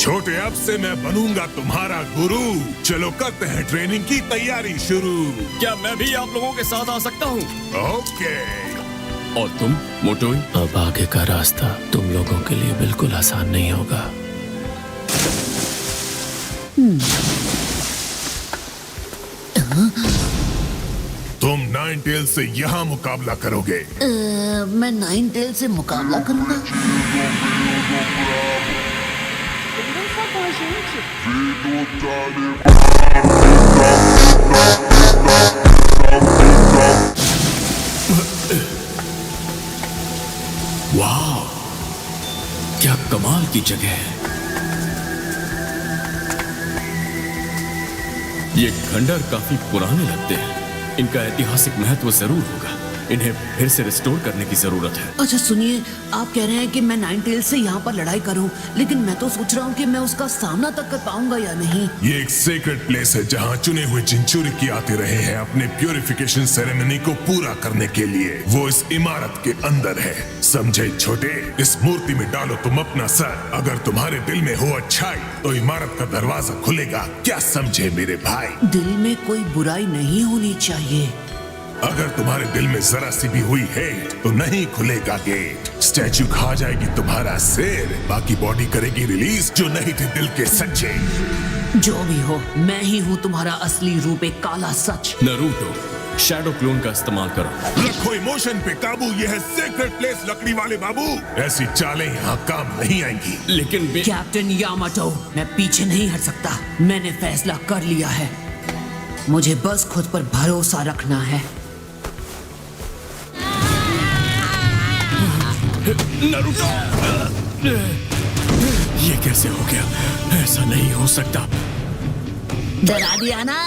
छोटे, अब से मैं बनूंगा तुम्हारा गुरु। चलो करते हैं ट्रेनिंग की तैयारी शुरू। क्या मैं भी आप लोगों के साथ आ सकता हूँ? ओके। और तुम मोटोई? अब आगे का रास्ता तुम लोगों के लिए बिल्कुल आसान नहीं होगा। तुम नाइन टेल से यहाँ मुकाबला करोगे। मैं नाइन टेल से मुकाबला करूंगा। वाह, क्या कमाल की जगह है। ये खंडर काफी पुराने लगते हैं। इनका ऐतिहासिक महत्व जरूर होगा। इन्हें फिर से रिस्टोर करने की जरूरत है। अच्छा सुनिए, आप कह रहे हैं कि मैं नाइन टेल से यहाँ पर लड़ाई करूं, लेकिन मैं तो सोच रहा हूँ कि मैं उसका सामना तक कर पाऊंगा या नहीं। ये एक सेक्रेट प्लेस है जहाँ चुने हुए चिंचुरी की आते रहे हैं अपने प्यूरिफिकेशन सेरेमनी को पूरा करने के लिए। वो इस इमारत के अंदर है, समझे छोटे? इस मूर्ति में डालो तुम अपना सर। अगर तुम्हारे दिल में हो अच्छाई तो इमारत का दरवाजा खुलेगा। क्या समझे मेरे भाई? दिल में कोई बुराई नहीं होनी चाहिए। अगर तुम्हारे दिल में जरा सी भी हुई हेट तो नहीं खुलेगा गेट। स्टैचू खा जाएगी तुम्हारा सिर, बाकी बॉडी करेगी रिलीज जो नहीं थे दिल के सच्चे। जो भी हो, मैं ही हूँ तुम्हारा असली रूप, एक काला सच। नरूटो, शैडो क्लोन का इस्तेमाल करो। रखो इमोशन पे काबू। यह है सेक्रेट प्लेस लकड़ी वाले बाबू। ऐसी चालें यहाँ काम नहीं आएंगी। लेकिन कैप्टन यामाटो, मैं पीछे नहीं हट सकता। मैंने फैसला कर लिया है। मुझे बस खुद पर भरोसा रखना है। नरूटो, ये कैसे हो गया? ऐसा नहीं हो सकता। डरा दिया ना।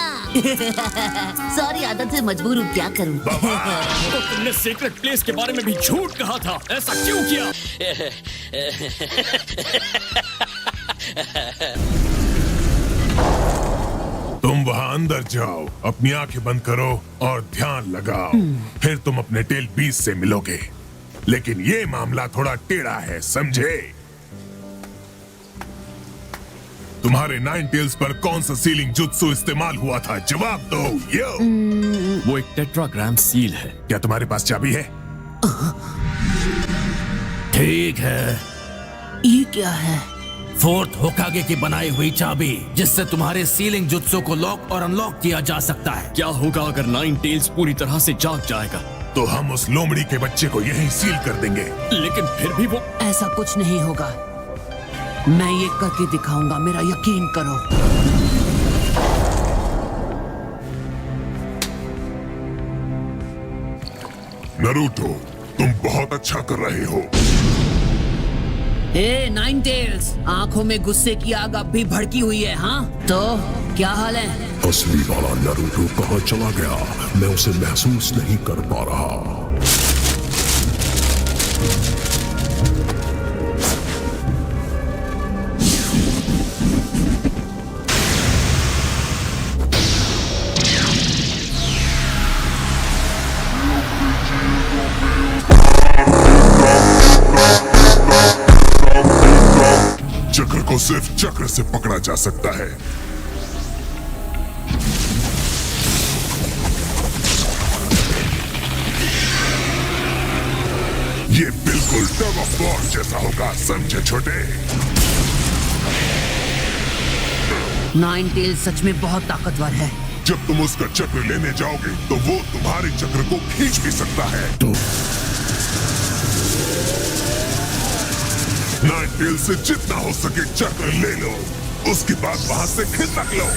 सॉरी, आदत से मजबूर हूँ, क्या करूँ। तो तुमने सीक्रेट प्लेस के बारे में भी झूठ कहा था। ऐसा क्यों किया? तुम वहाँ अंदर जाओ, अपनी आंखें बंद करो और ध्यान लगाओ। फिर तुम अपने टेल बीस से मिलोगे। लेकिन ये मामला थोड़ा टेढ़ा है, समझे? तुम्हारे नाइन टेल्स पर कौन सा सीलिंग जुत्सु इस्तेमाल हुआ था? जवाब दो। यो। वो एक टेट्राग्राम सील है। क्या तुम्हारे पास चाबी है? ठीक है, ये क्या है? फोर्थ होकागे की बनाई हुई चाबी, जिससे तुम्हारे सीलिंग जुत्सु को लॉक और अनलॉक किया जा सकता है। क्या होगा अगर नाइन टेल्स पूरी तरह से जाग जाएगा? तो हम उस लोमड़ी के बच्चे को यहीं सील कर देंगे। लेकिन फिर भी वो ऐसा कुछ नहीं होगा। मैं ये करके दिखाऊंगा, मेरा यकीन करो। नरूटो, तुम बहुत अच्छा कर रहे हो। ए नाइन टेल्स, आंखों में गुस्से की आग अब भी भड़की हुई है। हाँ तो क्या हाल है? असली वाला नरूटो कहाँ चला गया? मैं उसे महसूस नहीं कर पा रहा। चक्र को सिर्फ चक्र से पकड़ा जा सकता है। ये बिल्कुल टग ऑफ वॉर जैसा होगा, समझे छोटे? नाइन टेल्स सच में बहुत ताकतवर है। जब तुम उसका चक्र लेने जाओगे तो वो तुम्हारे चक्र को खींच भी सकता है। नाइन टेल से जितना हो सके चक्र ले लो, उसके बाद वहां से खिसक लो।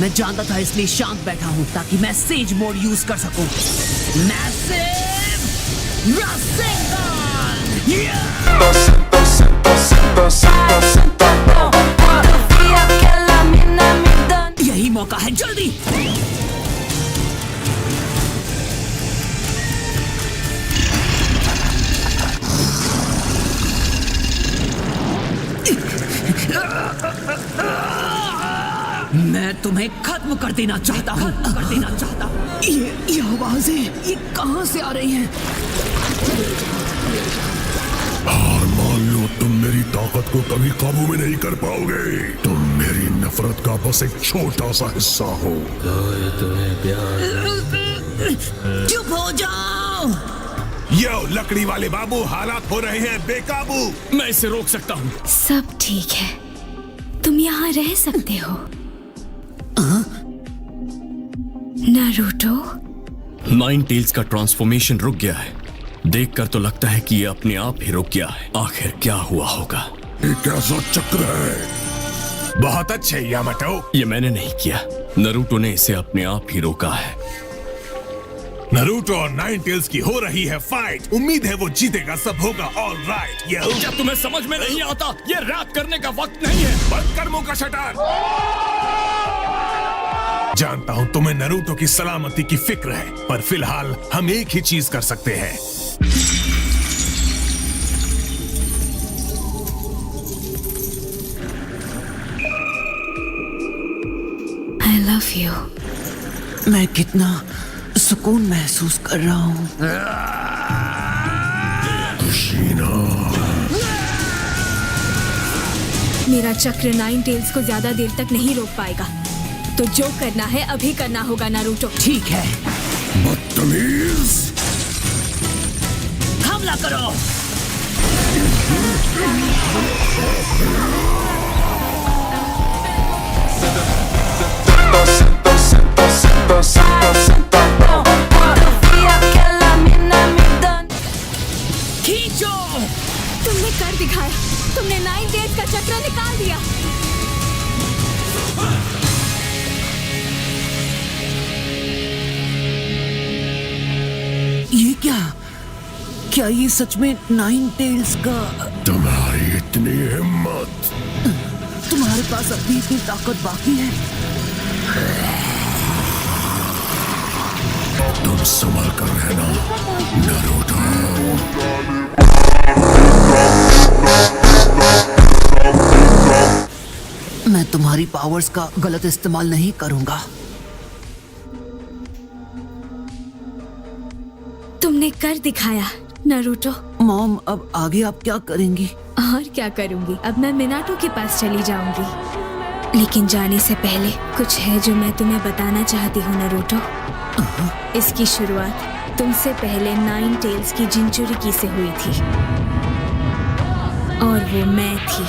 मैं जानता था, इसलिए शांत बैठा हूँ ताकि मैं सेज मोड यूज कर सकूं। मैसिव रसेंगान! यही मौका है, जल्दी! मैं तुम्हें खत्म कर देना चाहता हूँ। ये आवाजें ये कहाँ से आ रही हैं? हार मान लो, तुम मेरी ताकत को कभी काबू में नहीं कर पाओगे। तुम मेरी नफरत का बस एक छोटा सा हिस्सा हो। चुप हो जाओ। यो लकड़ी वाले बाबू, हालात हो रहे हैं बेकाबू। मैं इसे रोक सकता हूँ। सब ठीक है, तुम यहाँ रह सकते हो। नारुतो, नाइन टेल्स का ट्रांसफॉर्मेशन रुक गया है। देखकर तो लगता है कि ये अपने आप ही रुक गया है। आखिर क्या हुआ होगा? ये कैसा चक्र है? बहुत अच्छे यामाटो। ये मैंने नहीं किया, नारुतो ने इसे अपने आप ही रोका है। नारुतो और नाइन टेल्स की हो रही है फाइट। उम्मीद है वो जीतेगा, सब होगा ऑल राइट। क्या तुम्हें समझ में नहीं आता? ये रैप करने का वक्त नहीं है। बंद कर मुंह का शटर। जानता हूं तुम्हें नारुतो की सलामती की फिक्र है, पर फिलहाल हम एक ही चीज कर सकते हैं। I love you. मैं कितना सुकून महसूस कर रहा हूँ। मेरा चक्र नाइन टेल्स को ज्यादा देर तक नहीं रोक पाएगा, तो जो करना है अभी करना होगा नारुतो। ठीक है, बदतमीज! हमला करो। खींचो। तुमने कर दिखाया, तुमने नाइन टेल्स का चक्र निकाल दिया। ये क्या ये सच में नाइन टेल्स का? तुम्हारी इतनी हिम्मत! तुम्हारे पास अभी इतनी ताकत बाकी है? तुम संभल कर रहना, नारुतो। मैं तुम्हारी पावर्स का गलत इस्तेमाल नहीं करूंगा। तुमने कर दिखाया नारुतो। मॉम, अब आगे आप क्या करेंगी? और क्या करूंगी, अब मैं मिनाटो के पास चली जाऊंगी। लेकिन जाने से पहले कुछ है जो मैं तुम्हें बताना चाहती हूँ नारुतो। इसकी शुरुआत तुमसे पहले नाइन टेल्स की जिंचुरिकी से हुई थी, और वो मैं थी।